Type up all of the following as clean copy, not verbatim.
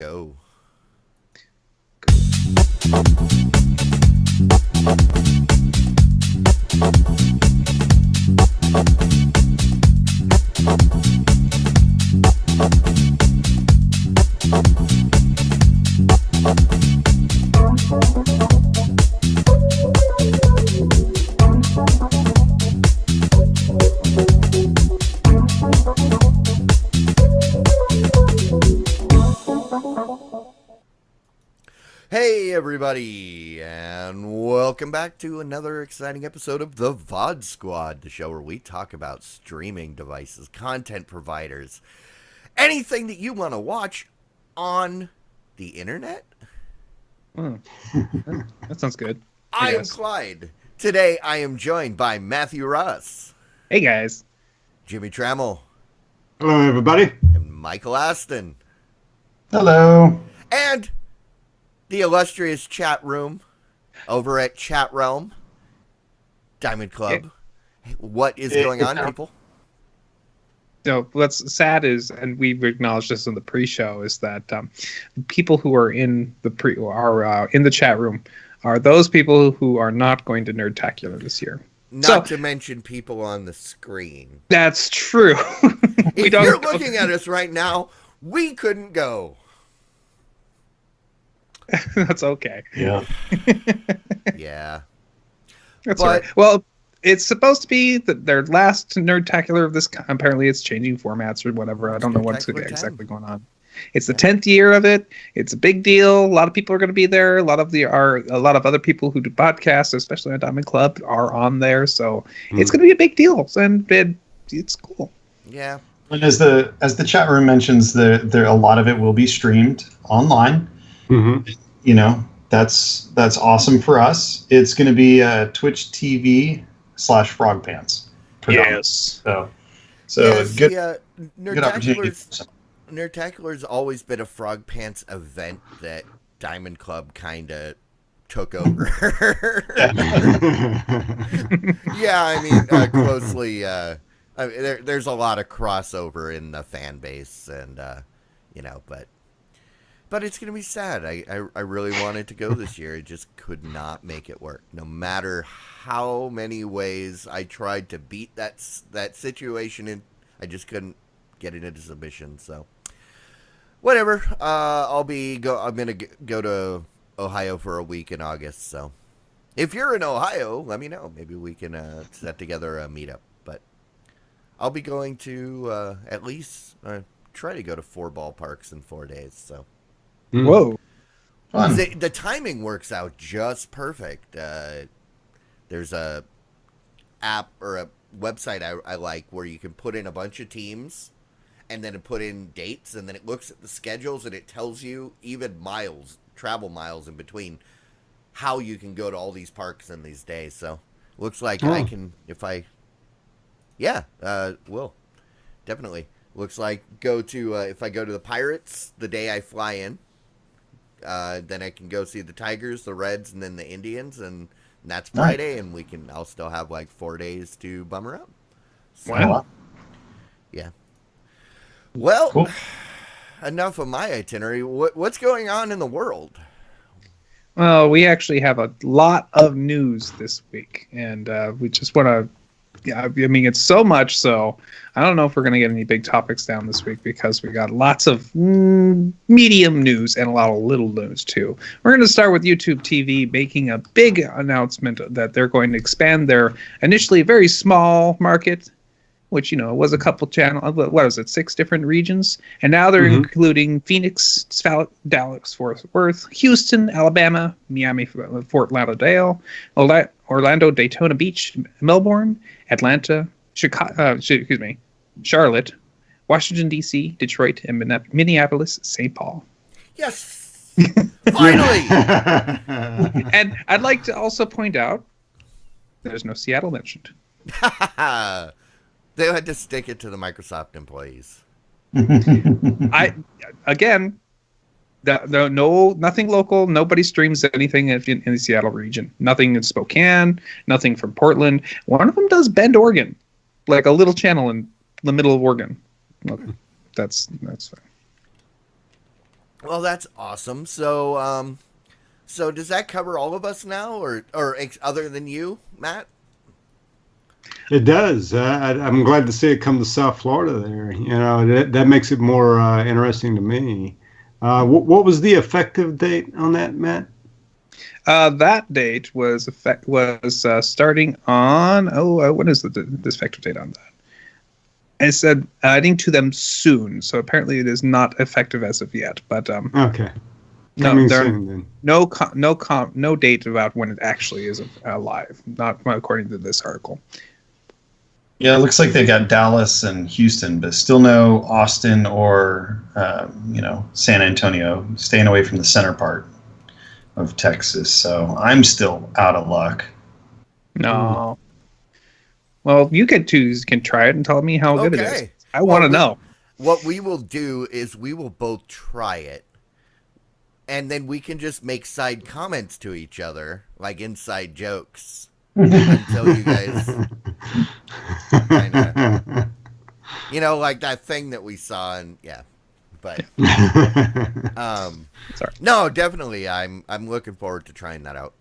go. Hey everybody, and welcome back to another exciting episode of the VOD Squad, the show where we talk about streaming devices, content providers, anything that you want to watch on the internet. That sounds good. I am Clyde. Today I am joined by Matthew Ross. Hey guys. Jimmy Trammell. Hello everybody. And Michael Aston. Hello. And the illustrious chat room over at chatrealm, Diamond Club. Hey. What is going on, people? So what's sad is, and we've acknowledged this in the pre-show, is that the people who are in the in the chat room are those people who are not going to Nerdtacular this year. Not to mention people on the screen. That's true. If you're looking at us right now, we couldn't go. That's okay. Yeah. Yeah. That's all right. Well, it's supposed to be their last Nerdtacular of this. Apparently, it's changing formats or whatever. I don't know what's exactly going on. It's the 10th year of it. It's a big deal. A lot of people are going to be there. A lot of other people who do podcasts, especially on Diamond Club, are on there. So it's going to be a big deal, and it's cool. Yeah. And as the chat room mentions, there a lot of it will be streamed online. Mm-hmm. You know, that's awesome for us. It's going to be Twitch TV /FrogPants. Yes. So yes, good opportunity. Nerdtacular's always been a Frog Pants event that Diamond Club kind of took over. Yeah, I mean, closely. There's a lot of crossover in the fan base, and but it's going to be sad. I really wanted to go this year. I just could not make it work. No matter how many ways I tried to beat that situation, and I just couldn't get it into submission. So, whatever. I'm going to go to Ohio for a week in August. So, if you're in Ohio, let me know. Maybe we can set together a meetup. But I'll be going to at least try to go to 4 ballparks in 4 days. So. Whoa. The timing works out just perfect. There's a app or a website I like where you can put in a bunch of teams and then put in dates, and then it looks at the schedules and it tells you even travel miles in between, how you can go to all these parks in these days. So looks like I can, will definitely. Looks like if I go to the Pirates the day I fly in, then I can go see the Tigers, the Reds, and then the Indians, and that's Friday, and I'll still have like 4 days to bum around. So, wow. Yeah. Well, cool. Enough of my itinerary. What's going on in the world? Well, we actually have a lot of news this week, and we just want to. Yeah, I mean, it's so much so I don't know if we're going to get any big topics down this week, because we got lots of medium news and a lot of little news too. We're going to start with YouTube TV making a big announcement that they're going to expand their initially very small market, which, was a couple channels, 6 different regions, and now they're including Phoenix, Dallas, Fort Worth, Houston, Alabama, Miami, Fort Lauderdale, Orlando, Daytona Beach, Melbourne, Atlanta, Charlotte, Washington, D.C., Detroit, and Minneapolis, St. Paul. Yes! Finally! And I'd like to also point out there's no Seattle mentioned. They had to stick it to the Microsoft employees. Nothing local. Nobody streams anything in the Seattle region. Nothing in Spokane. Nothing from Portland. One of them does Bend, Oregon, like a little channel in the middle of Oregon. Okay. That's fine. Well, that's awesome. So does that cover all of us now, or other than you, Matt? It does. I'm glad to see it come to South Florida there. That makes it more interesting to me. What was the effective date on that, Matt? That date was starting on what is the effective date on that? It said adding to them soon, so apparently it is not effective as of yet. But Okay. no, there soon, then. no date about when it actually is live. Not according to this article. Yeah, it looks like they got Dallas and Houston, but still no Austin or San Antonio. Staying away from the center part of Texas, so I'm still out of luck. No. Well, you can try it and tell me how good it is. I want to know. What we will do is we will both try it, and then we can just make side comments to each other, like inside jokes, until you guys kind of, like that thing that we saw, and yeah. But Sorry. No, definitely, I'm looking forward to trying that out.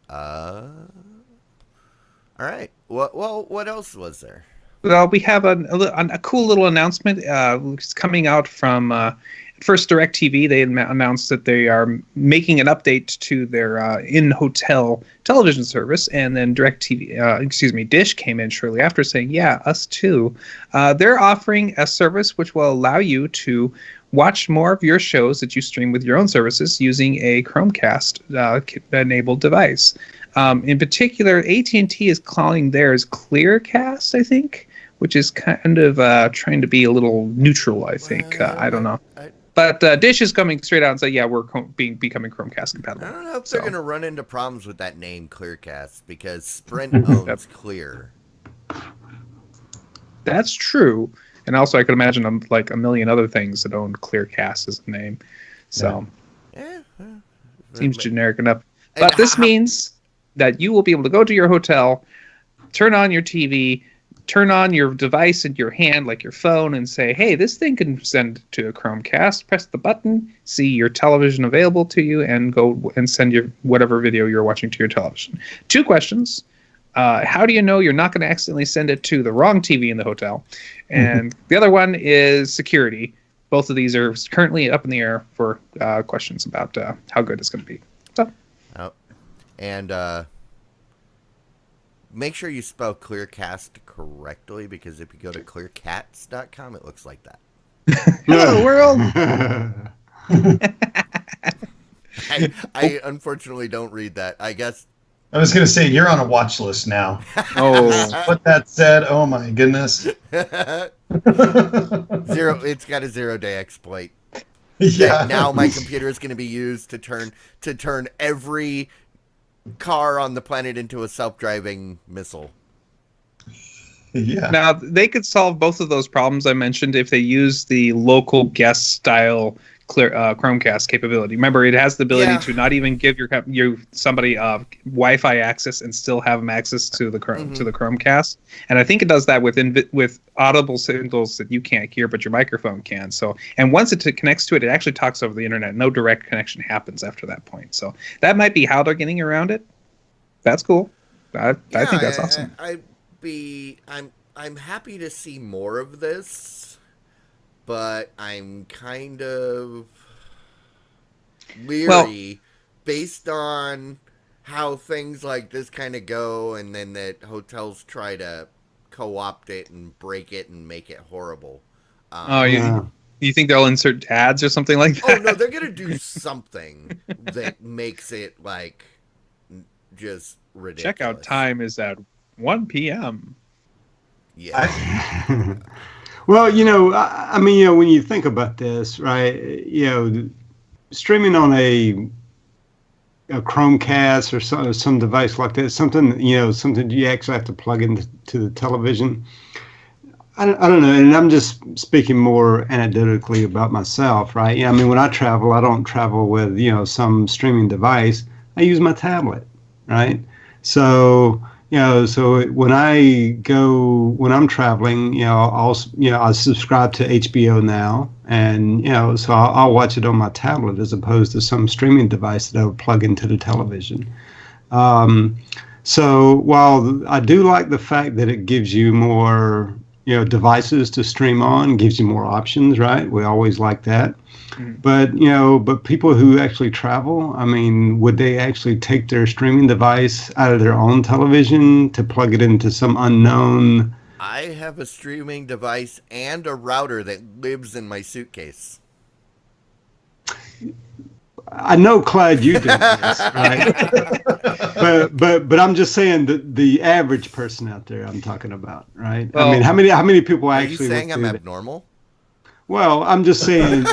All right. What else was there? Well, we have a cool little announcement. It's coming out from first DirecTV. They announced that they are making an update to their in-hotel television service, and then Dish came in shortly after saying, "Yeah, us too." They're offering a service which will allow you to watch more of your shows that you stream with your own services using a Chromecast-enabled device. In particular, AT&T is calling theirs Clearcast, I think, which is kind of trying to be a little neutral, I think. I don't know. But Dish is coming straight out and saying, yeah, we're becoming Chromecast compatible. I don't know if they're going to run into problems with that name, Clearcast, because Sprint owns Clear. That's true. And also, I could imagine like a million other things that own Clearcast as a name. So, seems generic enough. But this means that you will be able to go to your hotel, turn on your TV, turn on your device in your hand, like your phone, and say, hey, this thing can send to a Chromecast. Press the button, see your television available to you, and go and send your whatever video you're watching to your television. 2 questions. How do you know you're not going to accidentally send it to the wrong TV in the hotel? And the other one is security. Both of these are currently up in the air for questions about how good it's going to be. So. And make sure you spell Clearcast correctly, because if you go to clearcats.com, it looks like that. Hello, world! I unfortunately don't read that. I guess. I was going to say, you're on a watch list now. Oh. What that said, oh my goodness. It's got a 0-day exploit. Yeah. Now my computer is going to be used to turn every car on the planet into a self-driving missile. Yeah. Now, they could solve both of those problems I mentioned if they use the local guest style Chromecast capability. Remember, it has the ability to not even give somebody Wi-Fi access and still have them access to the to the Chromecast. And I think it does that with audible signals that you can't hear, but your microphone can. So, and once it connects to it, it actually talks over the internet. No direct connection happens after that point. So that might be how they're getting around it. That's cool. I think that's awesome. I'm happy to see more of this. But I'm kind of leery based on how things like this kind of go, and then that hotels try to co-opt it and break it and make it horrible. You think they'll insert ads or something like that? Oh, no, they're going to do something that makes it, like, just ridiculous. Checkout time is at 1 p.m. Yeah. Well, I mean, when you think about this, right, streaming on a Chromecast or some device like that, something you actually have to plug into the television. I don't know, and I'm just speaking more anecdotally about myself, right? I mean, when I travel, I don't travel with, some streaming device. I use my tablet, right? So, So when I'm traveling, I subscribe to HBO Now, and so I'll watch it on my tablet as opposed to some streaming device that I would plug into the television. So while I do like the fact that it gives you more, devices to stream on, gives you more options, right? We always like that. But people who actually travel, I mean, would they actually take their streaming device out of their own television to plug it into some unknown? I have a streaming device and a router that lives in my suitcase. I know, Clyde, you do this, right? but I'm just saying the average person out there I'm talking about, right? Well, I mean, how many people actually? Are you saying I'm abnormal? Well, I'm just saying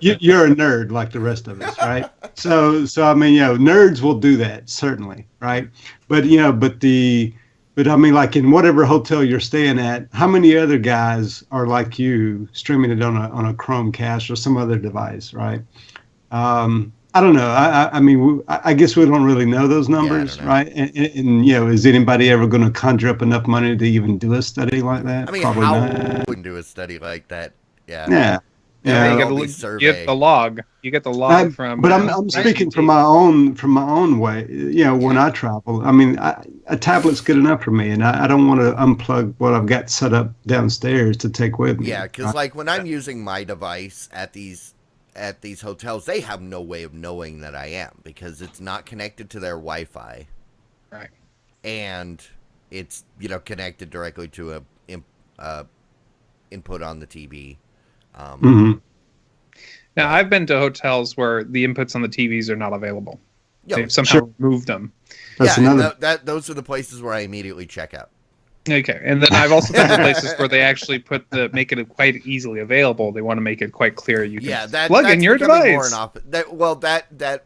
you're a nerd like the rest of us, right? So I mean, nerds will do that, certainly, right? But I mean, like in whatever hotel you're staying at, how many other guys are like you streaming it on a Chromecast or some other device, right? I don't know. I mean, I guess we don't really know those numbers, right? And is anybody ever going to conjure up enough money to even do a study like that? I mean, Probably how not. wouldn't do a study like that? Yeah. You get the log. You get the log from. But I'm speaking from my own way. When I travel, I mean, a tablet's good enough for me, and I don't want to unplug what I've got set up downstairs to take with me. Yeah, because like when I'm using my device at these hotels, they have no way of knowing that I am because it's not connected to their Wi-Fi, right? And it's connected directly to a input on the TV. Now, I've been to hotels where the inputs on the TVs are not available. They've somehow removed them. Those are the places where I immediately check out. Okay, and then I've also been to places where they actually make it quite easily available. They want to make it quite clear you can plug in your device. That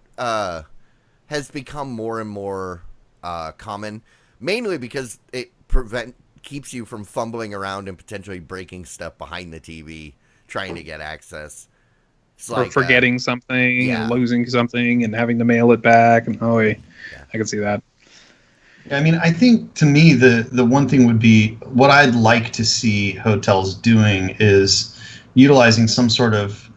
has become more and more common, mainly because it keeps you from fumbling around and potentially breaking stuff behind the TV trying to get access. Or forgetting something, and losing something, and having to mail it back. And I can see that. I mean, I think to me the one thing would be what I'd like to see hotels doing is utilizing some sort of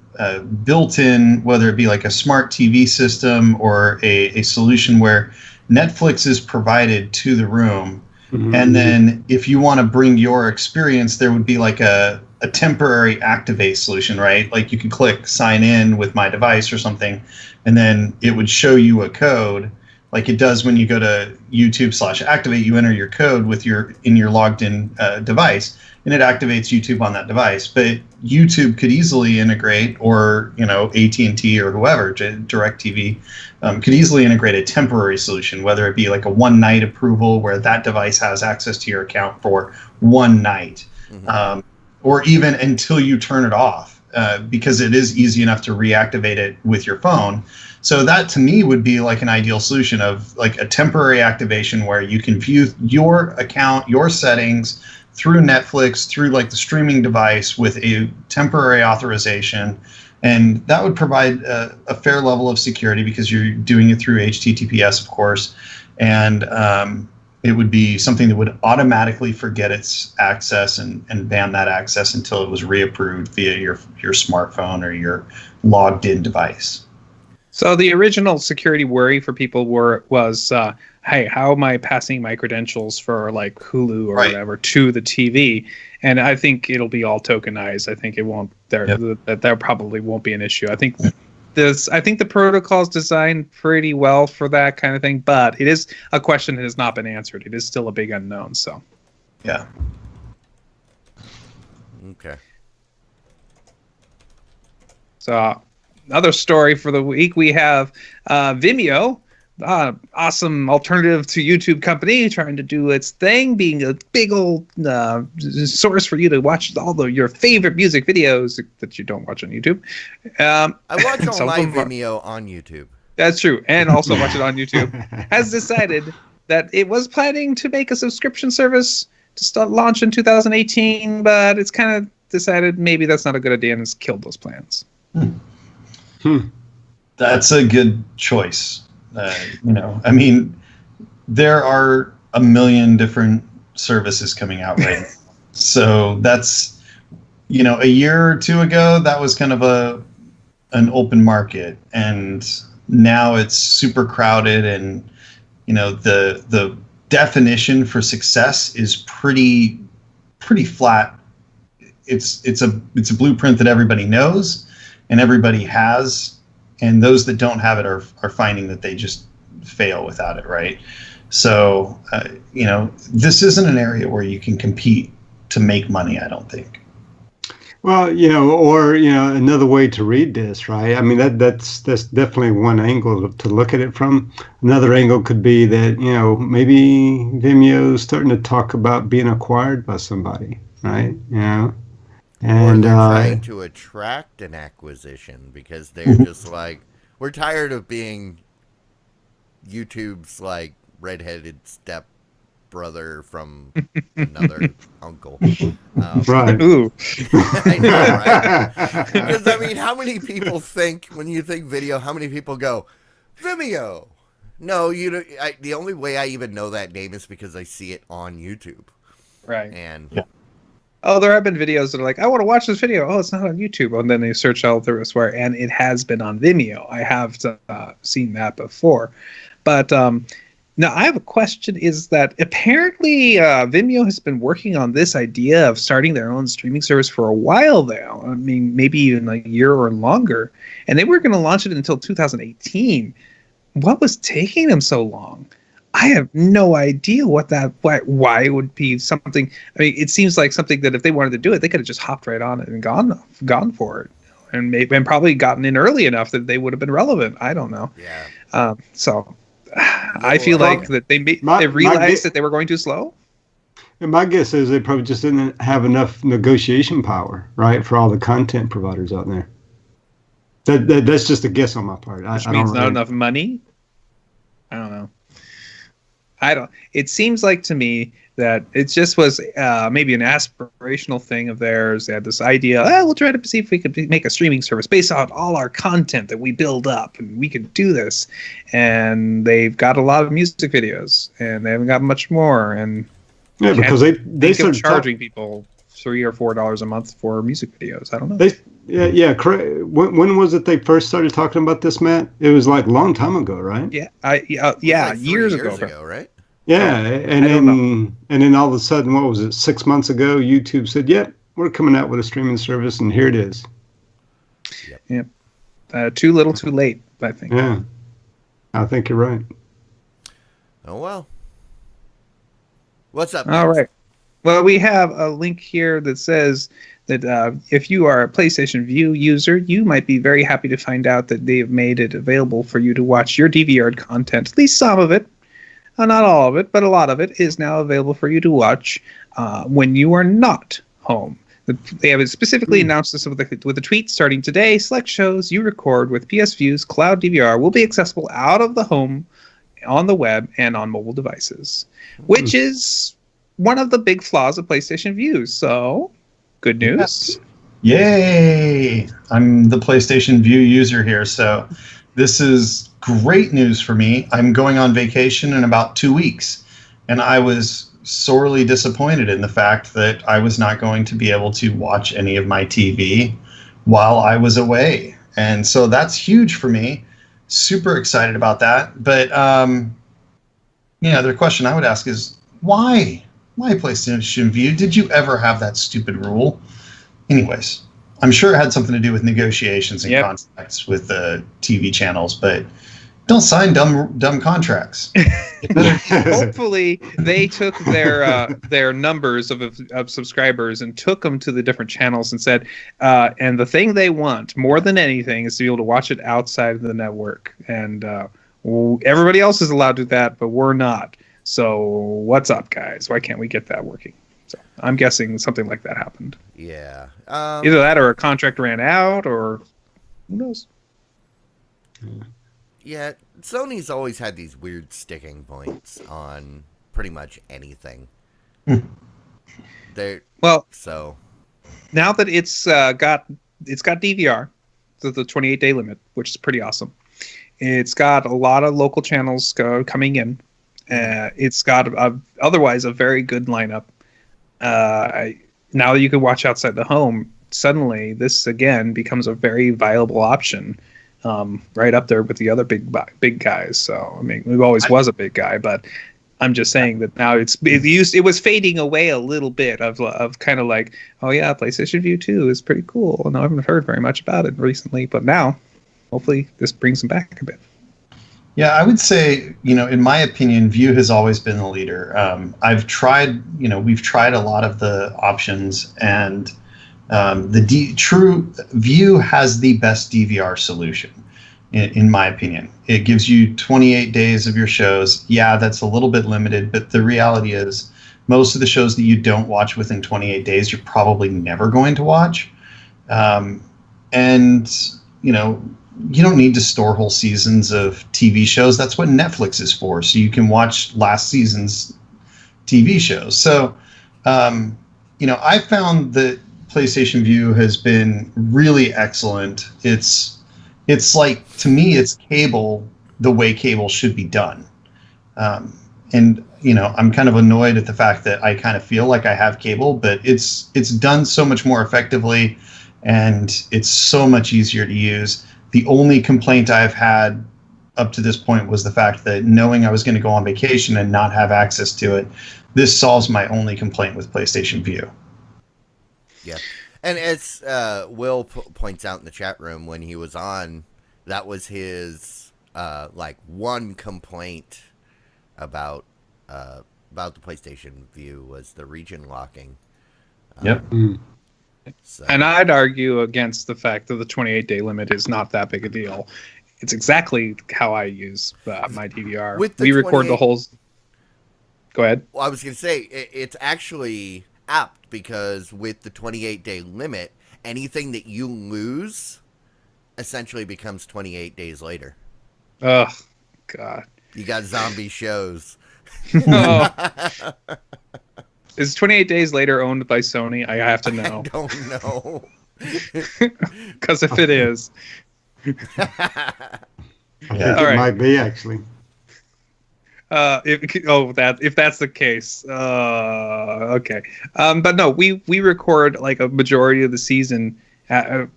built-in, whether it be like a smart TV system or a solution where Netflix is provided to the room. And then if you want to bring your experience, there would be like a temporary activate solution, right? Like you could click sign in with my device or something, and then it would show you a code like it does when you go to YouTube/activate. You enter your code with your logged in device, and it activates YouTube on that device. But YouTube could easily integrate, or AT&T or whoever, DirecTV, could easily integrate a temporary solution, whether it be like a one night approval where that device has access to your account for one night, or even until you turn it off, because it is easy enough to reactivate it with your phone. So that to me would be like an ideal solution of like a temporary activation where you can view your account, your settings through Netflix, through like the streaming device with a temporary authorization. And that would provide a fair level of security because you're doing it through HTTPS, of course. And it would be something that would automatically forget its access and ban that access until it was reapproved via your smartphone or your logged in device. So the original security worry for people was, hey, how am I passing my credentials for like Hulu or whatever to the TV? And I think it'll be all tokenized. I think it won't. There probably won't be an issue. I think the protocol is designed pretty well for that kind of thing, but it is a question that has not been answered. It is still a big unknown. So, yeah. Okay. So. Another story for the week, we have Vimeo, awesome alternative to YouTube company, trying to do its thing, being a big old source for you to watch all your favorite music videos that you don't watch on YouTube. I watch all my Vimeo on YouTube. That's true, and also watch it on YouTube. Has decided that it was planning to make a subscription service to launch in 2018, but it's kind of decided maybe that's not a good idea and has killed those plans. That's a good choice. I mean, there are a million different services coming out right now. So that's, a year or two ago, that was kind of an open market, and now it's super crowded, and the definition for success is pretty flat. It's a blueprint that everybody knows and everybody has, and those that don't have it are finding that they just fail without it, right? So this isn't an area where you can compete to make money, I don't think. Well, another way to read this, right? I mean, that's definitely one angle to look at it from. Another angle could be that, maybe Vimeo's starting to talk about being acquired by somebody, right? And they're trying to attract an acquisition because they're just like, we're tired of being YouTube's like redheaded step brother from another uncle. Right. Ooh. I know, right? Because, I mean, how many people think, when you think video, how many people go, Vimeo? No, the only way I even know that name is because I see it on YouTube. Right. And oh, there have been videos that are like, I want to watch this video. Oh, it's not on YouTube. And then they search all through swear, and it has been on Vimeo. I have seen that before. But now I have a question, is that apparently Vimeo has been working on this idea of starting their own streaming service for a while now. I mean, maybe even like a year or longer. And they were going to launch it until 2018. What was taking them so long? I have no idea why it would be something. I mean, it seems like something that if they wanted to do it, they could have just hopped right on it and gone for it, and probably gotten in early enough that they would have been relevant. I don't know. Yeah. So I feel like that they realized that they were going too slow. And my guess is they probably just didn't have enough negotiation power, right, for all the content providers out there. That's just a guess on my part. Which means not enough money. I don't know. It seems like to me that it just was maybe an aspirational thing of theirs. They had this idea, we'll try to see if we could make a streaming service based on all our content that we build up, and we could do this. And they've got a lot of music videos, and they haven't got much more. And because they started charging people $3 or $4 a month for music videos. I don't know. When was it they first started talking about this, Matt? It was like a long time ago, right? Yeah, like years ago, right? Yeah, and then all of a sudden, what was it? 6 months ago, YouTube said, "Yep, we're coming out with a streaming service, and here it is." Yep. Too little, too late, I think. Yeah, I think you're right. Oh well. What's up? All right. Well, we have a link here that says that if you are a PlayStation Vue user, you might be very happy to find out that they've made it available for you to watch your DVR content. At least some of it. Not all of it, but a lot of it is now available for you to watch when you are not home. They have specifically announced this with a tweet starting today. Select shows you record with PS Vue's Cloud DVR will be accessible out of the home, on the web, and on mobile devices, which is one of the big flaws of PlayStation Vue. So, good news. Yay! I'm the PlayStation Vue user here, so this is great news for me. I'm going on vacation in about 2 weeks, and I was sorely disappointed in the fact that I was not going to be able to watch any of my TV while I was away. And so that's huge for me. Super excited about that. But, the question I would ask is, why? Why PlayStation Vue? Did you ever have that stupid rule? Anyways, I'm sure it had something to do with negotiations and contracts with the TV channels, but don't sign dumb contracts. Hopefully, they took their numbers of subscribers and took them to the different channels and said, and the thing they want more than anything is to be able to watch it outside of the network. And everybody else is allowed to do that, but we're not. So what's up, guys? Why can't we get that working? So I'm guessing something like that happened. Yeah. Either that or a contract ran out, or who knows? Yeah, Sony's always had these weird sticking points on pretty much anything. So now that it's got DVR, the 28-day limit, which is pretty awesome. It's got a lot of local channels coming in. It's got otherwise a very good lineup. Now that you can watch outside the home, suddenly this again becomes a very viable option, right up there with the other big guys. So I mean, we always was a big guy, but I'm just saying that now it was fading away a little bit of kind of like, oh yeah, PlayStation View 2 is pretty cool, and I haven't heard very much about it recently, but now hopefully this brings them back a bit. Yeah, I would say, in my opinion, View has always been the leader. We've tried a lot of the options, and true View has the best DVR solution, in my opinion. It gives you 28 days of your shows. Yeah, that's a little bit limited, but the reality is most of the shows that you don't watch within 28 days, you're probably never going to watch. You don't need to store whole seasons of TV shows. That's what Netflix is for, so you can watch last season's TV shows. So, I found that PlayStation View has been really excellent. It's like, to me, it's cable the way cable should be done. I'm kind of annoyed at the fact that I kind of feel like I have cable, but it's done so much more effectively, and it's so much easier to use. The only complaint I've had up to this point was the fact that knowing I was going to go on vacation and not have access to it, this solves my only complaint with PlayStation View. Yeah. And as Will points out in the chat room, when he was on, that was his one complaint about the PlayStation View was the region locking. Yep. So. And I'd argue against the fact that the 28-day limit is not that big a deal. It's exactly how I use my DVR. We record the whole... Go ahead. Well, I was going to say, it's actually apt because with the 28-day limit, anything that you lose essentially becomes 28 days later. Oh, God. You got zombie shows. Oh. Is 28 Days Later owned by Sony? I have to know. I don't know. Because if it is... I think it might be, actually. If that's the case, okay. But no, we record like a majority of the season.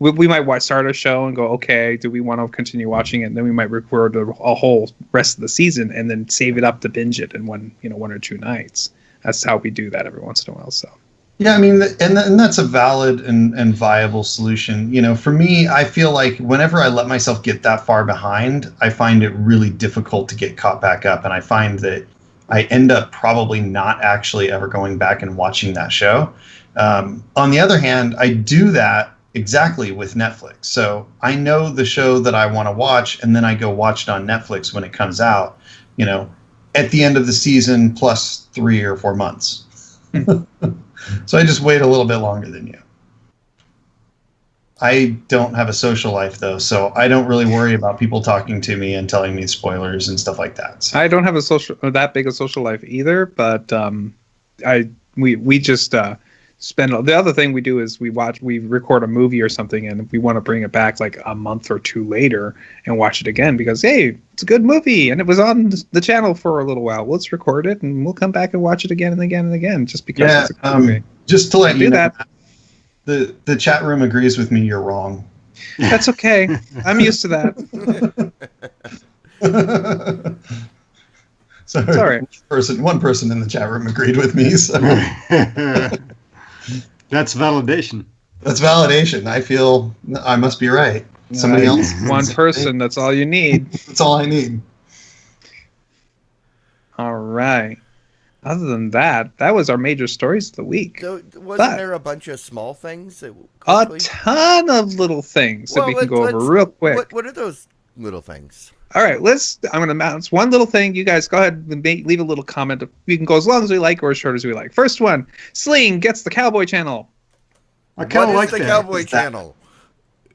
We might start a show and go, okay, do we want to continue watching it? And then we might record a whole rest of the season and then save it up to binge it in one or two nights. That's how we do that every once in a while. So. Yeah, I mean, and that's a valid and viable solution. For me, I feel like whenever I let myself get that far behind, I find it really difficult to get caught back up. And I find that I end up probably not actually ever going back and watching that show. On the other hand, I do that exactly with Netflix. So I know the show that I want to watch, and then I go watch it on Netflix when it comes out, at the end of the season plus 3 or 4 months. So I just wait a little bit longer than you. I don't have a social life, though, so I don't really worry about people talking to me and telling me spoilers and stuff like that. So. I don't have that big a social life either, but we just spend. The other thing we do is we record a movie or something, and we want to bring it back like a month or two later and watch it again because hey, it's a good movie and it was on the channel for a little while. Let's record it and we'll come back and watch it again and again and again just because it's a good movie. Just to let you know, the chat room agrees with me. You're wrong. That's okay. I'm used to that. Sorry. One person in the chat room agreed with me. So. That's validation. That's validation. I feel I must be right. Somebody else. One person. That's all you need. That's all I need. All right. Other than that, that was our major stories of the week. So, wasn't there a bunch of small things? A ton of little things that we can go over real quick. What are those little things? All right, I'm going to announce one little thing. You guys go ahead and leave a little comment. We can go as long as we like or as short as we like. First one, Sling gets the Cowboy Channel. I kind of like the Cowboy Channel.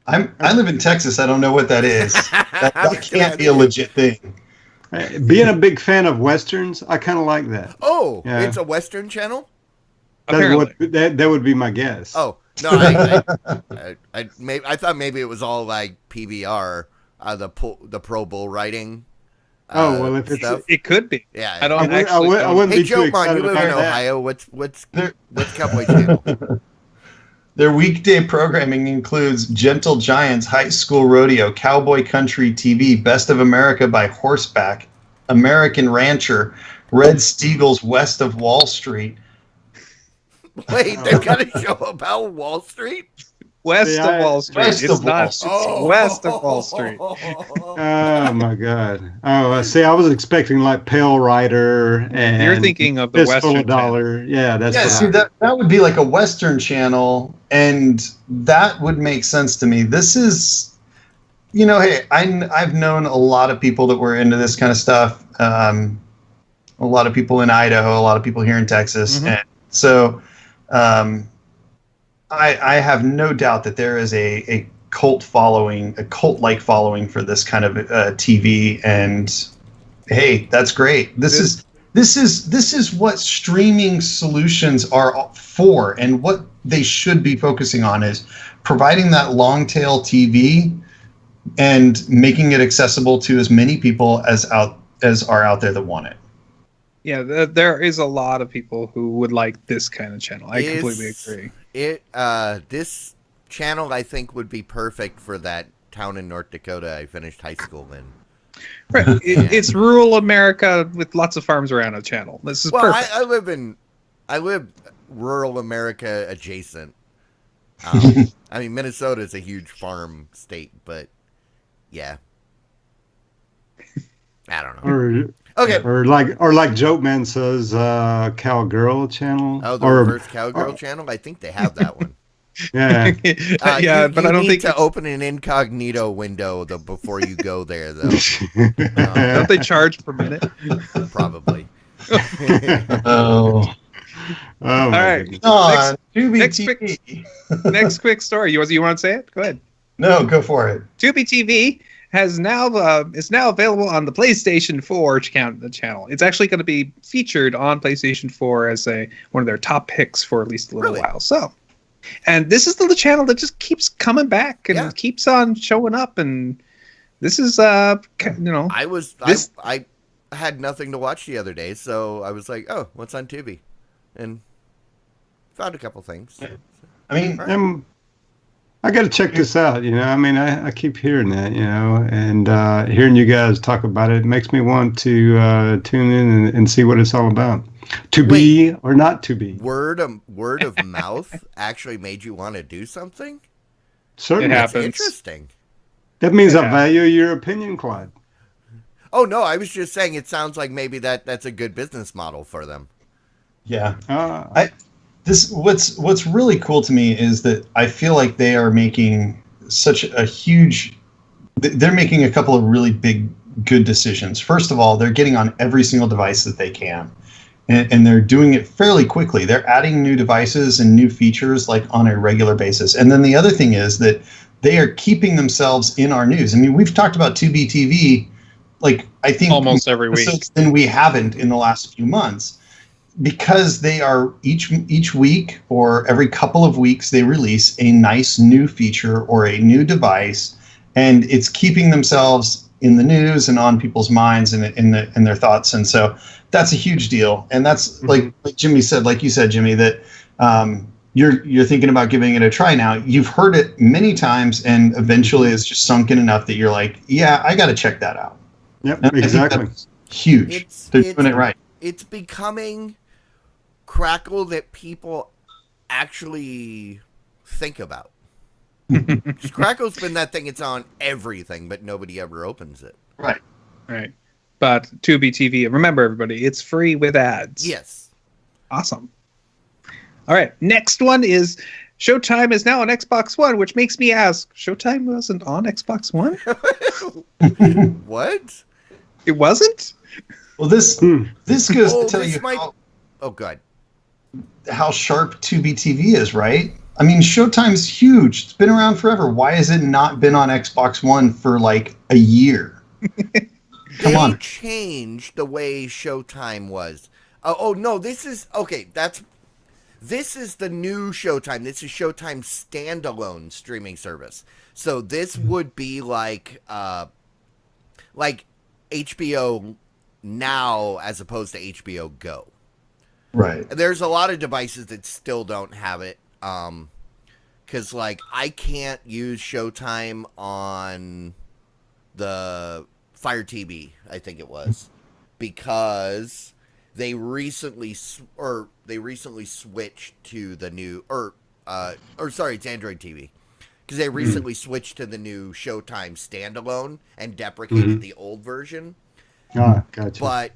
I live in Texas. I don't know what that is. That can't be a legit thing. Being a big fan of Westerns, I kind of like that. Oh, yeah. It's a Western channel? That would be my guess. Oh, no, I thought maybe it was all like PBR. The pro bull riding Oh, well, if it's stuff. It could be. Yeah, I don't I actually. wouldn't Hey, be too Joe, you excited live about in that. Ohio. What's There- Cowboy Channel? Their weekday programming includes Gentle Giants, High School Rodeo, Cowboy Country TV, Best of America by Horseback, American Rancher, Red Steagles West of Wall Street. Wait, they've got a show about Wall Street? West Yeah, of Wall Street. West It's of Wall not. Street. It's west of Wall Street. Oh my God! Oh, see, I was expecting like Pale Rider and You're thinking of the Fistful Western of Dollar. Yeah, that's Yeah, what see, that would be like a Western channel, and that would make sense to me. This is, hey, I've known a lot of people that were into this kind of stuff. A lot of people in Idaho, a lot of people here in Texas, Mhm. and so I have no doubt that there is a cult following, a cult-like following for this kind of TV, and hey, that's great. This is what streaming solutions are for, and what they should be focusing on is providing that long tail TV and making it accessible to as many people as are out there that want it. Yeah, there is a lot of people who would like this kind of channel. I completely agree. This channel, I think, would be perfect for that town in North Dakota I finished high school in. Right. It's rural America with lots of farms around a channel. This is perfect. I live rural America adjacent. I mean, Minnesota is a huge farm state, but yeah, I don't know. Okay. Or like Joke Man says, Cowgirl channel. Oh, the or, reverse cowgirl channel. I think they have that one. Yeah. Yeah, but I don't need think to open an incognito window before you go there, though. don't they charge per minute? Probably. Oh, All right. on Tubi next TV. Next quick story. You want to say it? Go ahead. No, go for it. Tubi TV is now available on the PlayStation 4 channel. It's actually going to be featured on PlayStation 4 as one of their top picks for at least a little while. So, and this is the channel that just keeps coming back and keeps on showing up. And this is I had nothing to watch the other day, so I was like, oh, what's on Tubi? And found a couple things. I mean, I got to check this out. I mean, I keep hearing that, and hearing you guys talk about it makes me want to tune in and see what it's all about. To be or not to be. Word of mouth actually made you want to do something? Certainly. It That's happens. interesting. That means I value your opinion, Clyde. Oh, no, I was just saying it sounds like maybe that's a good business model for them. yeah. What's really cool to me is that I feel like they are making such a huge. They're making a couple of really big, good decisions. First of all, they're getting on every single device that they can, and they're doing it fairly quickly. They're adding new devices and new features like on a regular basis. And then the other thing is that they are keeping themselves in our news. I mean, we've talked about Tubi TV, like I think Almost every week. and we haven't in the last few months. Because they are each week or every couple of weeks they release a nice new feature or a new device, and it's keeping themselves in the news and on people's minds and in their thoughts, and so that's a huge deal. And that's like Jimmy said, like you said, Jimmy, that you're thinking about giving it a try now. You've heard it many times, and eventually it's just sunk in enough that you're like, yeah, I got to check that out. Yep, And I think exactly. that's huge. They're doing it right. It's becoming Crackle that people actually think about. Crackle's been that thing, it's on everything, but nobody ever opens it. Right. Right. But Tubi TV, remember everybody, it's free with ads. Yes. Awesome. All right. Next one is Showtime is now on Xbox One, which makes me ask, Showtime wasn't on Xbox One? What? It wasn't? Well, this goes to tell you God. how sharp Tubi TV is, right? I mean, Showtime's huge. It's been around forever. Why has it not been on Xbox One for like a year? Come on. They changed the way Showtime was. No, this is okay. This is the new Showtime. This is Showtime's standalone streaming service. So this would be like HBO Now as opposed to HBO Go. Right. There's a lot of devices that still don't have it. Because, like, I can't use Showtime on the Fire TV, I think it was, because they recently switched to the new, it's Android TV. Because they recently switched to the new Showtime standalone and deprecated the old version. Ah, gotcha. But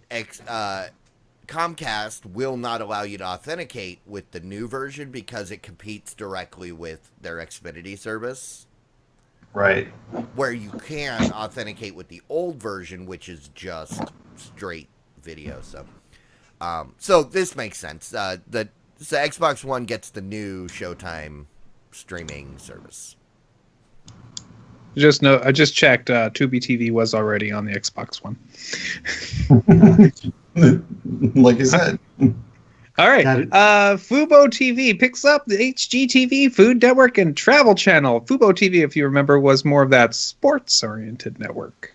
Comcast will not allow you to authenticate with the new version because it competes directly with their Xfinity service. Right. Where you can authenticate with the old version, which is just straight video. So this makes sense. The Xbox One gets the new Showtime streaming service. I just checked. Tubi TV was already on the Xbox One. Like I said. All right. Fubo TV picks up the HGTV, Food Network, and Travel Channel. Fubo TV, if you remember, was more of that sports-oriented network.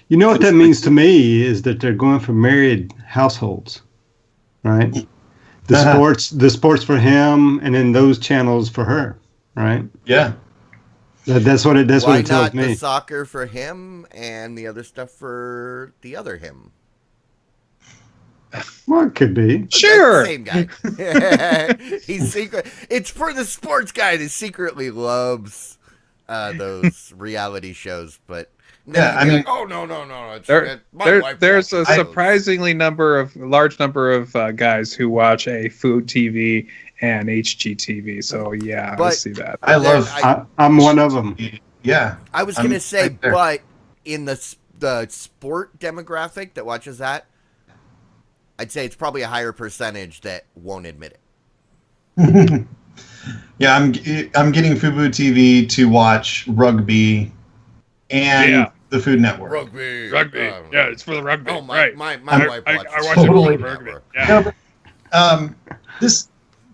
You know what that means to me is that they're going for married households, right? The sports for him, and then those channels for her, right? Yeah. That's what it tells me. Why not the soccer for him and the other stuff for the other him? Well, it could be. Sure. Same guy. He's secret. It's for the sports guy that secretly loves those reality shows, but yeah, I mean, like, oh no, there's a surprisingly large number of guys who watch a Food TV and HGTV. So yeah, I see that. I'm one of them. Yeah, I was gonna say, but in the sport demographic that watches that, I'd say it's probably a higher percentage that won't admit it. Yeah, I'm getting Fubo TV to watch rugby and the Food Network. Rugby. Yeah, it's for the rugby. Oh my! Right. My wife watches. I watch totally rugby. Yeah.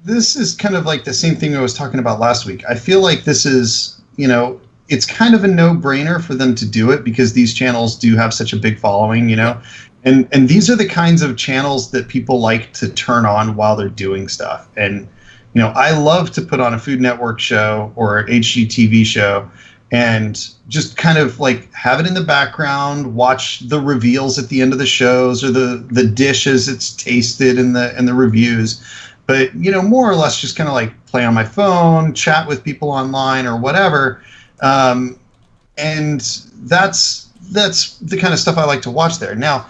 This is kind of like the same thing I was talking about last week. I feel like this is, it's kind of a no-brainer for them to do it because these channels do have such a big following, And these are the kinds of channels that people like to turn on while they're doing stuff. And, I love to put on a Food Network show or an HGTV show and just kind of like have it in the background, watch the reveals at the end of the shows or the dish as it's tasted in the reviews. But, more or less just kind of like play on my phone, chat with people online or whatever. And that's the kind of stuff I like to watch there. Now,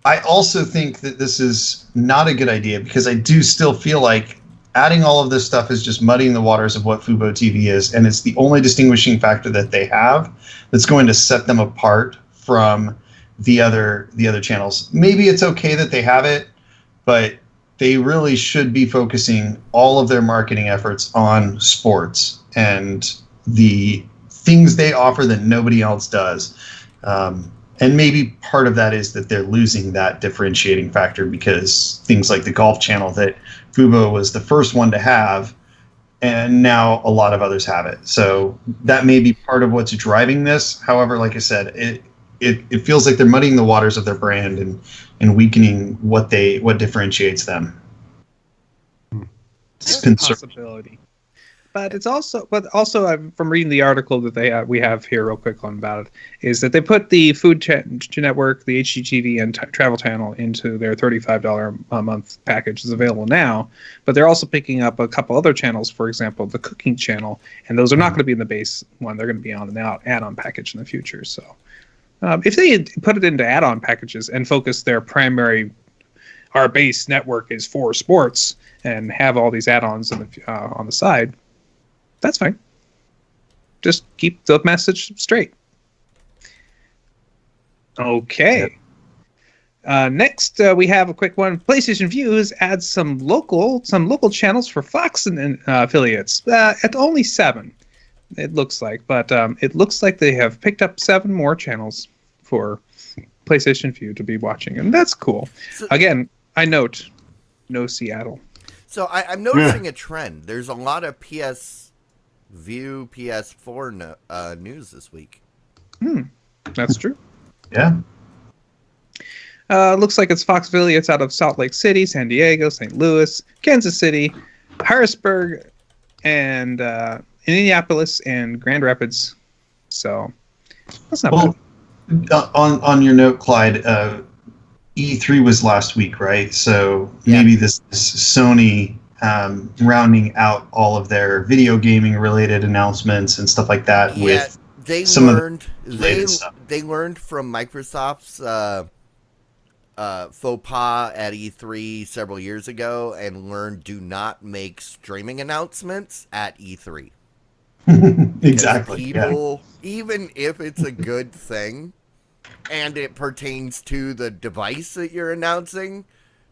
I also think that this is not a good idea because I do still feel like adding all of this stuff is just muddying the waters of what Fubo TV is, and it's the only distinguishing factor that they have that's going to set them apart from the other channels. Maybe it's okay that they have it, but they really should be focusing all of their marketing efforts on sports and the things they offer that nobody else does. And maybe part of that is that they're losing that differentiating factor because things like the Golf Channel that Fubo was the first one to have, and now a lot of others have it. So that may be part of what's driving this. However, like I said, it feels like they're muddying the waters of their brand and weakening what differentiates them. It's a possibility. But it's also from reading the article that we have here real quick on about it, is that they put the Food Network, the HGTV, and Travel Channel into their $35 a month package. Is available now, but they're also picking up a couple other channels, for example, the Cooking Channel, and those are not going to be in the base one. They're going to be on an add-on package in the future. So if they had put it into add-on packages and focus our base network is for sports and have all these add-ons on the side, that's fine. Just keep the message straight. Okay. Next, we have a quick one. PlayStation Views adds some local channels for Fox and affiliates at only 7. It looks like, but it looks like they have picked up 7 more channels for PlayStation View to be watching, and that's cool. So, again, I note no Seattle. So I'm noticing a trend. There's a lot of PS View PS4 news this week. That's true. Yeah. Looks like it's Fox affiliates out of Salt Lake City, San Diego, St. Louis, Kansas City, Harrisburg, and Indianapolis and Grand Rapids. So that's not bad. On your note, Clyde, E3 was last week, right? So maybe this is Sony rounding out all of their video gaming related announcements and stuff like that. With they some learned of the stuff. They learned from Microsoft's faux pas at E3 several years ago and learned do not make streaming announcements at E3. Exactly. People, even if it's a good thing and it pertains to the device that you're announcing,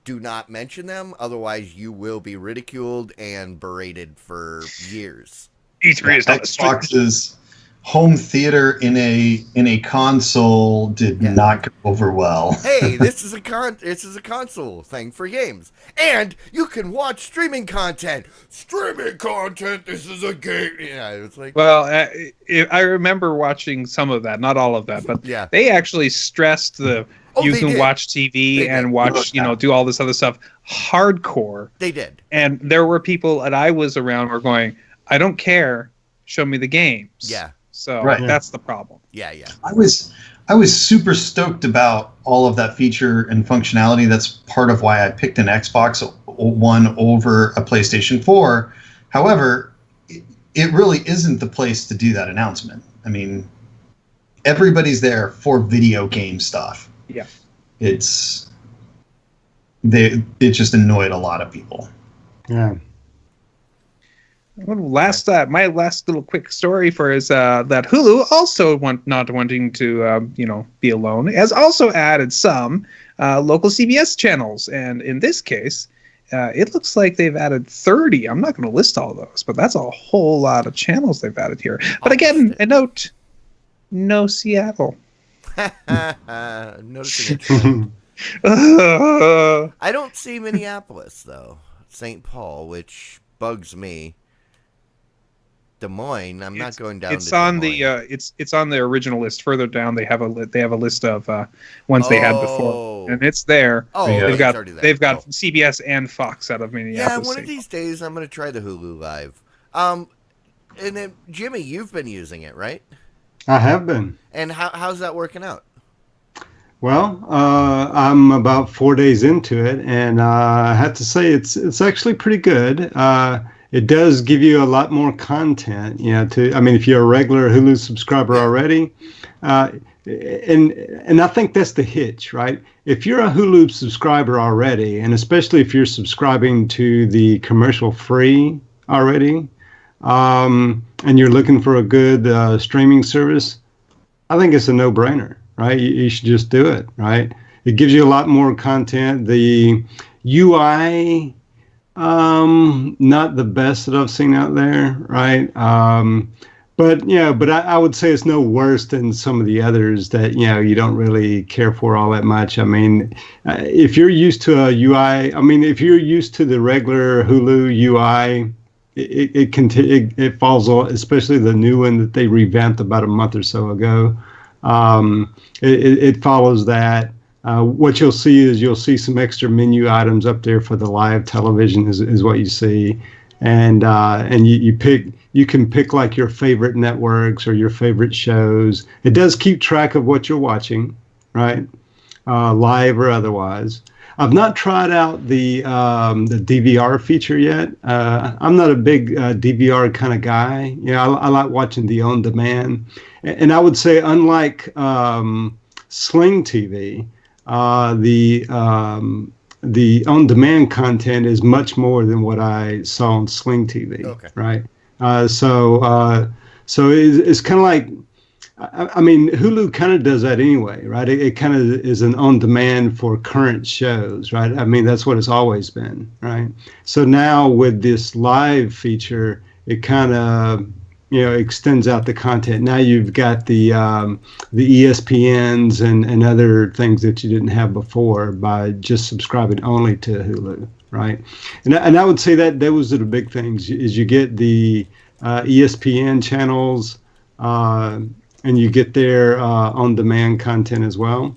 do not mention them. Otherwise, you will be ridiculed and berated for years. E3 is not Xbox's home theater in a console did not go over well. Hey, this is a console thing for games, and you can watch streaming content. Streaming content. This is a game. Yeah, it's like. Well, I remember watching some of that, not all of that, but they actually stressed you can watch TV and watch, do all this other stuff hardcore. They did, and there were people that I was around were going, I don't care. Show me the games. Yeah. So that's the problem. Yeah. I was super stoked about all of that feature and functionality. That's part of why I picked an Xbox One over a PlayStation 4. However, it really isn't the place to do that announcement. I mean, everybody's there for video game stuff. Yeah. It just annoyed a lot of people. Yeah. My last little quick story for is that Hulu, also not wanting to be alone, has also added some local CBS channels, and in this case, it looks like they've added 30. I'm not going to list all those, but that's a whole lot of channels they've added here. But again, a note: no Seattle. Noticing it. I don't see Minneapolis though. St. Paul, which bugs me. Des Moines. I'm not going down. It's on the it's on the original list. Further down, they have a list of ones they had before, and it's there. Oh, they've got CBS and Fox out of Minneapolis. Yeah, one of these days I'm going to try the Hulu Live. And then Jimmy, you've been using it, right? I have been. And how's that working out? Well, I'm about 4 days into it, and I have to say it's actually pretty good. It does give you a lot more content, if you're a regular Hulu subscriber already, and I think that's the hitch, right? If you're a Hulu subscriber already, and especially if you're subscribing to the commercial free already, and you're looking for a good streaming service, I think it's a no-brainer, right? You should just do it, right? It gives you a lot more content. The UI, not the best that I've seen out there, right? But I would say it's no worse than some of the others that you don't really care for all that much. I mean, if you're used to a UI, if you're used to the regular Hulu UI, it falls off, especially the new one that they revamped about a month or so ago. It follows that. What you'll see some extra menu items up there for the live television is what you see, and you can pick like your favorite networks or your favorite shows. It does keep track of what you're watching, right? Live or otherwise. I've not tried out the DVR feature yet. I'm not a big DVR kind of guy. I like watching the on demand, and I would say unlike Sling TV. The on-demand content is much more than what I saw on Sling TV, right? So it's kind of like, Hulu kind of does that anyway, right? It kind of is an on-demand for current shows, right? That's what it's always been, right? So now with this live feature, it kind of extends out the content. Now you've got the ESPNs and other things that you didn't have before by just subscribing only to Hulu, right? And I would say that those are the big things. Is you get the ESPN channels, and you get their on-demand content as well.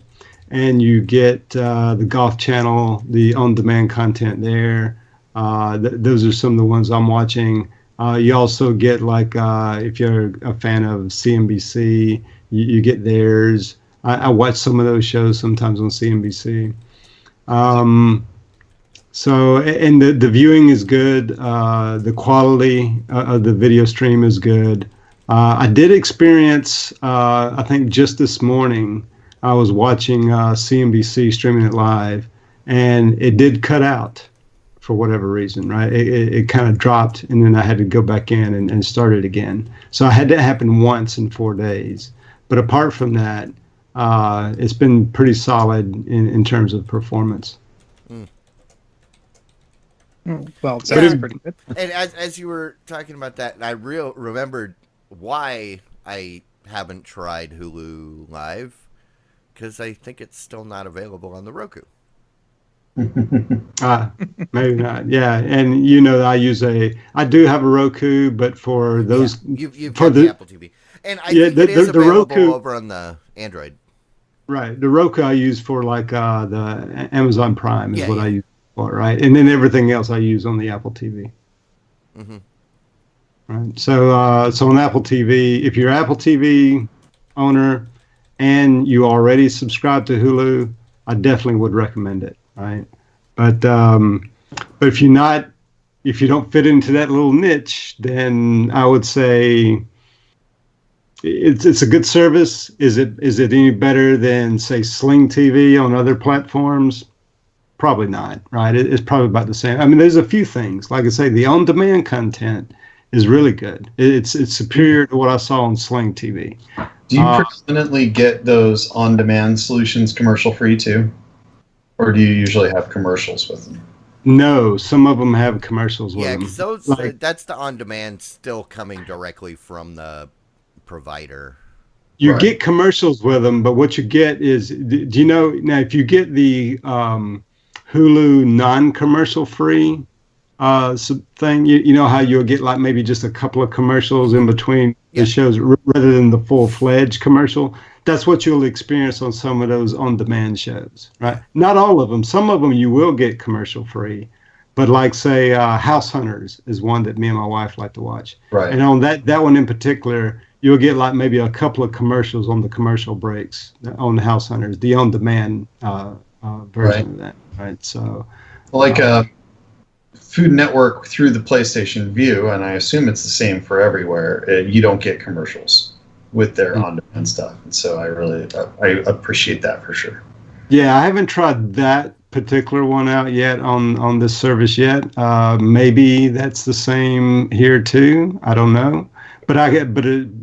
And you get the Golf Channel, the on-demand content there. Those are some of the ones I'm watching. You also get, like, if you're a fan of CNBC, you get theirs. I watch some of those shows sometimes on CNBC. So, and the viewing is good. The quality of the video stream is good. I did experience, I think just this morning, I was watching CNBC streaming it live, and it did cut out for whatever reason, right? It kind of dropped, and then I had to go back in and start it again. So I had that happen once in 4 days. But apart from that, it's been pretty solid in terms of performance. Well, it sounds pretty good. And as you were talking about that, I remembered why I haven't tried Hulu Live, because I think it's still not available on the Roku. Maybe not. Yeah, and I do have a Roku, but for those, you've got the Apple TV, and I think it is available Roku, over on the Android. Right, the Roku I use for, like, the Amazon Prime is what I use for, right, and then everything else I use on the Apple TV. Mm-hmm. Right, so on Apple TV, if you're an Apple TV owner and you already subscribe to Hulu, I definitely would recommend it. Right, but if you don't fit into that little niche, then I would say it's a good service. Is it any better than, say, Sling TV on other platforms? Probably not. Right, it's probably about the same. I mean, there's a few things. Like I say, the on-demand content is really good. It's superior to what I saw on Sling TV. Do you predominantly get those on-demand solutions commercial-free too? Or do you usually have commercials with them? No, some of them have commercials with them. Yeah, because that's the on-demand still coming directly from the provider. You get commercials with them, but what you get is, do you know, now if you get the Hulu non-commercial free thing, you know how you'll get, like, maybe just a couple of commercials in between the shows rather than the full-fledged commercial? That's what you'll experience on some of those on-demand shows, right? Not all of them. Some of them you will get commercial-free, but, like, say, House Hunters is one that me and my wife like to watch. Right. And on that one in particular, you'll get, like, maybe a couple of commercials on the commercial breaks on the House Hunters, the on-demand version of that, right? So, like Food Network through the PlayStation View, and I assume it's the same for everywhere. You don't get commercials with their on-demand stuff, and so I appreciate that for sure. Yeah, I haven't tried that particular one out yet on this service yet. Maybe that's the same here too. I don't know, but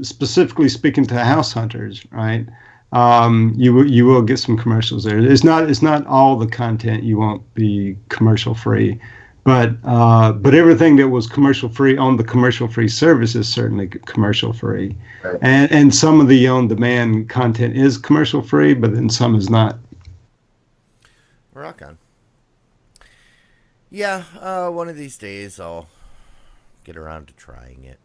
specifically speaking to House Hunters, right? You will get some commercials there. It's not all the content you won't be commercial free. But everything that was commercial free on the commercial free service is certainly commercial free, right. And some of the on demand content is commercial free, but then some is not. Rock on. Yeah, one of these days I'll get around to trying it.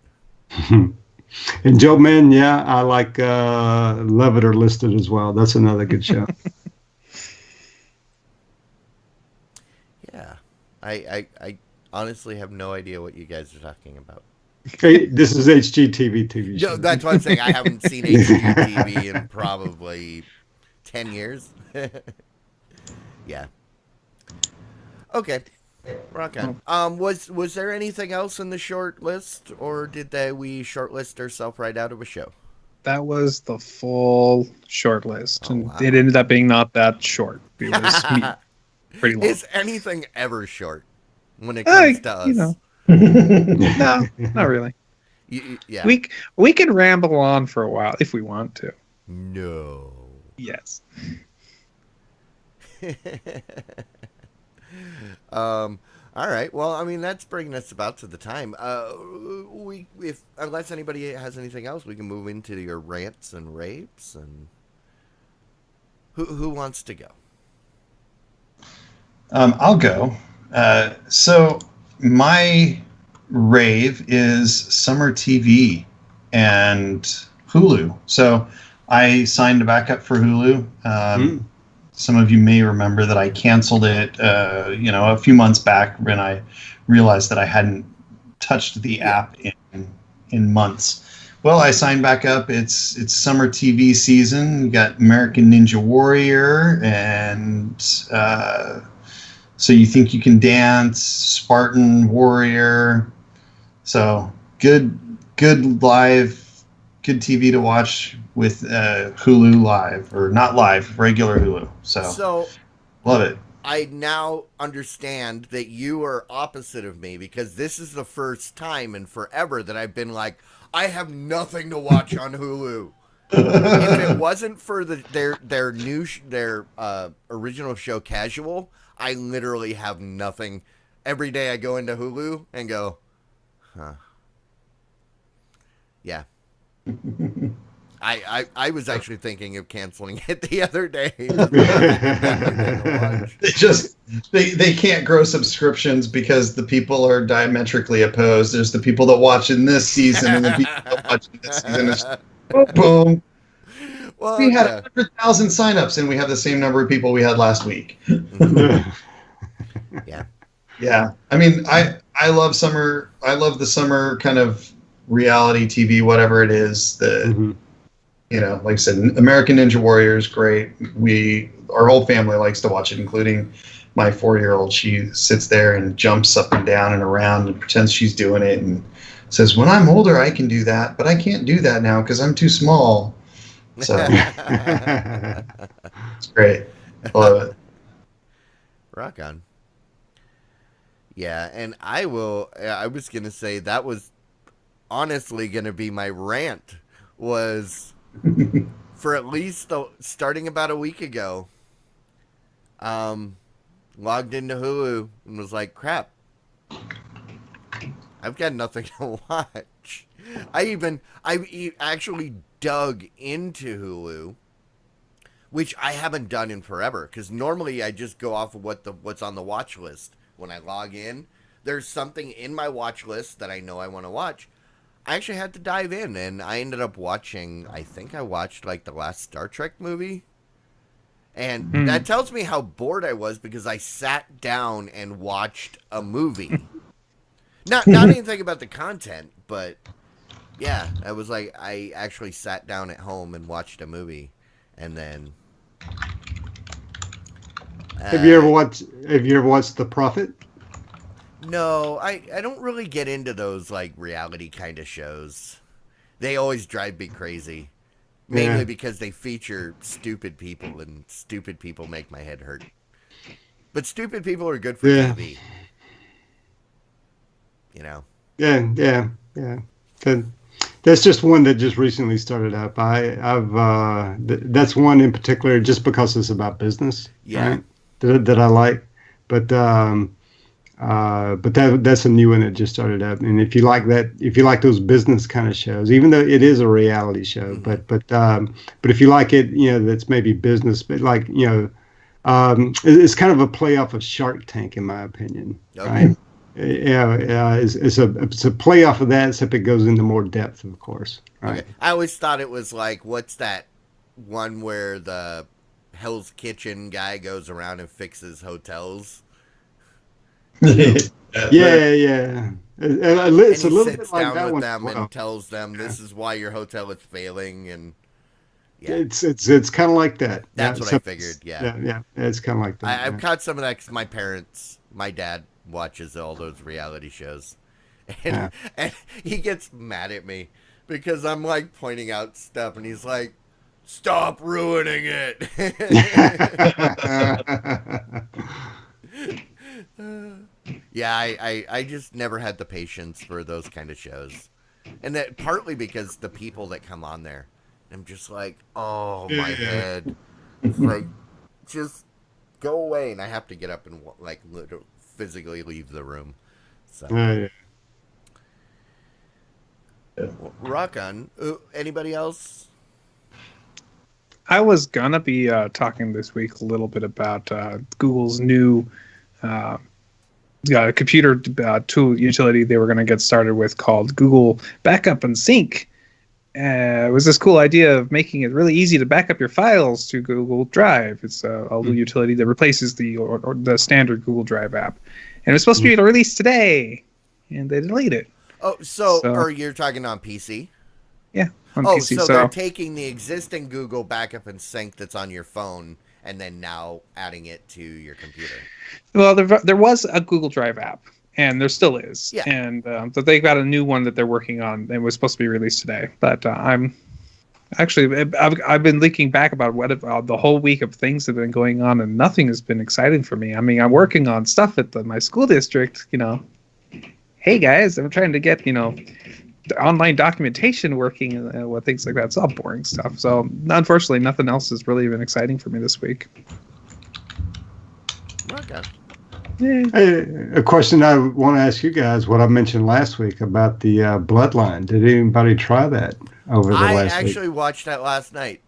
And Joe Man, yeah, I like Love It or Listed as well. That's another good show. Yeah. I honestly have no idea what you guys are talking about. Hey, this is HGTV TV show. That's what I'm saying. I haven't seen HGTV in probably 10 years. Yeah. Okay. Rock on. Was there anything else in the short list, or did we shortlist ourselves right out of a show? That was the full short list, and it ended up being not that short. It was pretty long. Is anything ever short when it comes to us? You know. No, not really. Yeah. We can ramble on for a while if we want to. No. Yes. All right. Well, I mean, that's bringing us about to the time. Unless anybody has anything else, we can move into your rants and raves. And who wants to go? I'll go. So my rave is summer TV and Hulu. So I signed back up for Hulu. Some of you may remember that I canceled it, a few months back when I realized that I hadn't touched the app in months. Well, I signed back up. It's summer TV season. You got American Ninja Warrior and So You Think You Can Dance, Spartan Warrior. So good TV to watch with Hulu Live, or not live, regular Hulu. So love it. I now understand that you are opposite of me, because this is the first time in forever that I've been like, I have nothing to watch on Hulu. If it wasn't for their original show Casual, I literally have nothing. Every day I go into Hulu and go, huh. Yeah. I was actually thinking of canceling it the other day. They can't grow subscriptions because the people are diametrically opposed. There's the people that watch in this season and the people that watch in this season. Boom. Well, we had 100,000 signups and we have the same number of people we had last week. Yeah. Yeah. I mean, I love summer. I love the summer kind of reality TV, whatever it is. Like I said, American Ninja Warrior is great. Our whole family likes to watch it, including my 4-year-old. She sits there and jumps up and down and around and pretends she's doing it and says, when I'm older, I can do that, but I can't do that now because I'm too small. So it's great. Love it. Rock on. Yeah, and I was going to say that was honestly going to be my rant, was for at least starting about a week ago, logged into Hulu and was like, crap, I've got nothing to watch. I actually dug into Hulu, which I haven't done in forever, because normally I just go off of what's on the watch list. When I log in, there's something in my watch list that I know I want to watch. I actually had to dive in, and I ended up watching, I think I watched like the last Star Trek movie. And that tells me how bored I was, because I sat down and watched a movie. Not anything about the content, but yeah, I was like, I actually sat down at home and watched a movie. And then Have you ever watched The Prophet? No, I don't really get into those like reality kind of shows. They always drive me crazy. Mainly because they feature stupid people, and stupid people make my head hurt. But stupid people are good for TV. Yeah. That's just one that just recently started up. That's one in particular just because it's about business. Yeah. Right? That I like, but that's a new one that just started up. And if you like those business kind of shows, even though it is a reality show, but if you like it, that's maybe business, but like it's kind of a play off of Shark Tank, in my opinion. Okay. Right? It's a play off of that, except it goes into more depth, of course. Right. Okay. I always thought it was like, what's that one where the Hell's Kitchen guy goes around and fixes hotels? Yeah. It's a little sits bit like down that with one them as well. and tells them this is why your hotel is failing, and it's kind of like that. That's what I figured. Yeah, it's kind of like that. I've caught some of that because my dad watches all those reality shows, and he gets mad at me because I'm like pointing out stuff, and he's like, "Stop ruining it." Yeah, I just never had the patience for those kind of shows, and that partly because the people that come on there, I'm just like, oh my head, it's like, just go away, and I have to get up and like literally physically leave the room. So, rock on. Anybody else? I was gonna be talking this week a little bit about Google's new computer tool utility they were going to get started with, called Google Backup and Sync. it was this cool idea of making it really easy to back up your files to Google Drive. It's a utility that replaces the standard Google Drive app, and it was supposed to be released today, and they deleted it. Oh, so or you're talking on PC? Yeah, on PC. So they're taking the existing Google backup and sync that's on your phone, and then now adding it to your computer. Well, there was a Google Drive app, and there still is. Yeah. And so they got a new one that they're working on, and it was supposed to be released today. But I've been thinking back about the whole week of things that have been going on, and nothing has been exciting for me. I mean, I'm working on stuff at my school district. Hey guys, I'm trying to get the online documentation working and things like that. It's all boring stuff. So unfortunately, nothing else has really been exciting for me this week. Okay. Hey, a question I want to ask you guys, what I mentioned last week about the bloodline. Did anybody try that over the last week? I actually watched that last night.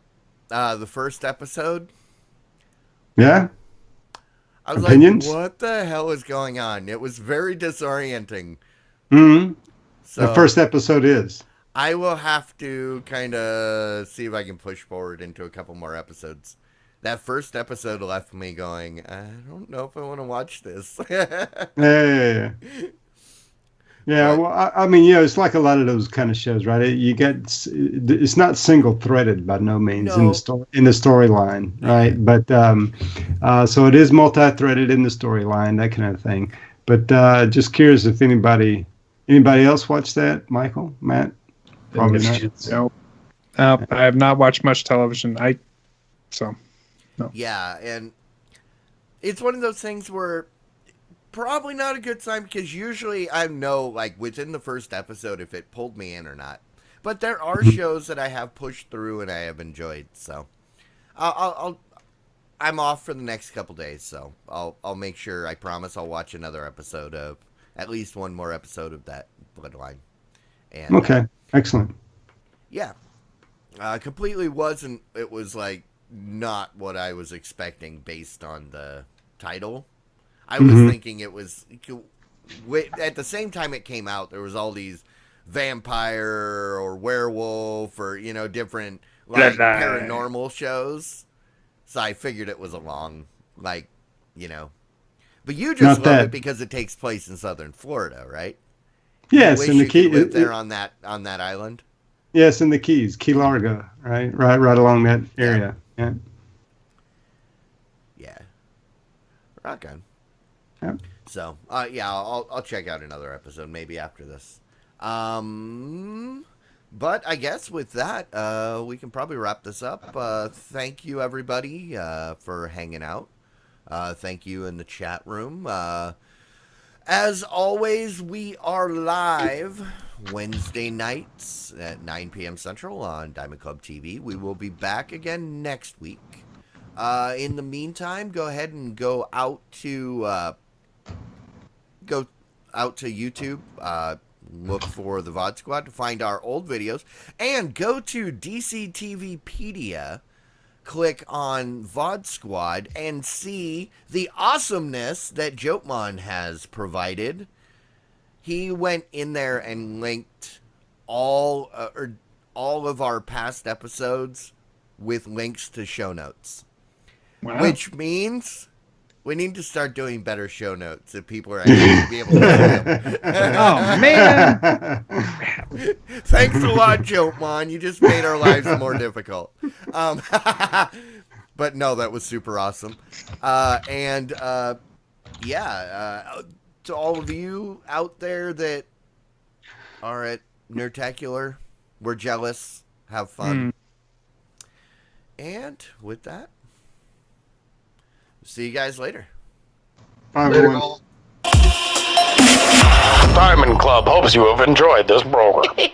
The first episode. Yeah? I was Opinions? like, what the hell is going on? It was very disorienting. Mm-hmm. So the first episode is. I will have to kind of see if I can push forward into a couple more episodes. That first episode left me going, I don't know if I want to watch this. Yeah. Well, I mean, it's like a lot of those kind of shows, right? It's not single threaded by no means in the storyline, right? But so it is multi-threaded in the storyline, that kind of thing. But just curious if anybody else watched that, Michael, Matt? Probably not. Nope. I have not watched much television. No. Yeah, and it's one of those things where probably not a good sign, because usually I know, like, within the first episode if it pulled me in or not. But there are shows that I have pushed through and I have enjoyed, so I'm off for the next couple days, so I'll make sure, I promise I'll watch another episode of, at least one more episode of that Bloodline. And okay, excellent. Yeah. Completely wasn't, it was like not what I was expecting based on the title. I was thinking it was, at the same time it came out, there was all these vampire or werewolf or, different like paranormal shows. So I figured it was along, like, But you just love it because it takes place in southern Florida, right? Yes, in the Keys. Live there on that island. Yes, in the Keys, Key Largo, right along that area. Yeah. Rock on. Yeah. So, I'll check out another episode maybe after this. But I guess with that, we can probably wrap this up. Thank you, everybody, for hanging out. Thank you in the chat room. As always, we are live Wednesday nights at 9 p.m. Central on Diamond Club TV. We will be back again next week. In the meantime, go ahead and go out to YouTube. Look for the VOD Squad to find our old videos, and go to DCTVpedia. Click on VOD Squad and see the awesomeness that Jotmon has provided. He went in there and linked all of our past episodes with links to show notes. Wow. Which means we need to start doing better show notes if people are actually going to be able to see them. Oh, man. Thanks a lot, Jotmon. You just made our lives more difficult. But no, that was super awesome. To all of you out there that are at Nerdtacular, we're jealous. Have fun. And with that, see you guys later. Bye, everyone. Diamond Club hopes you have enjoyed this program.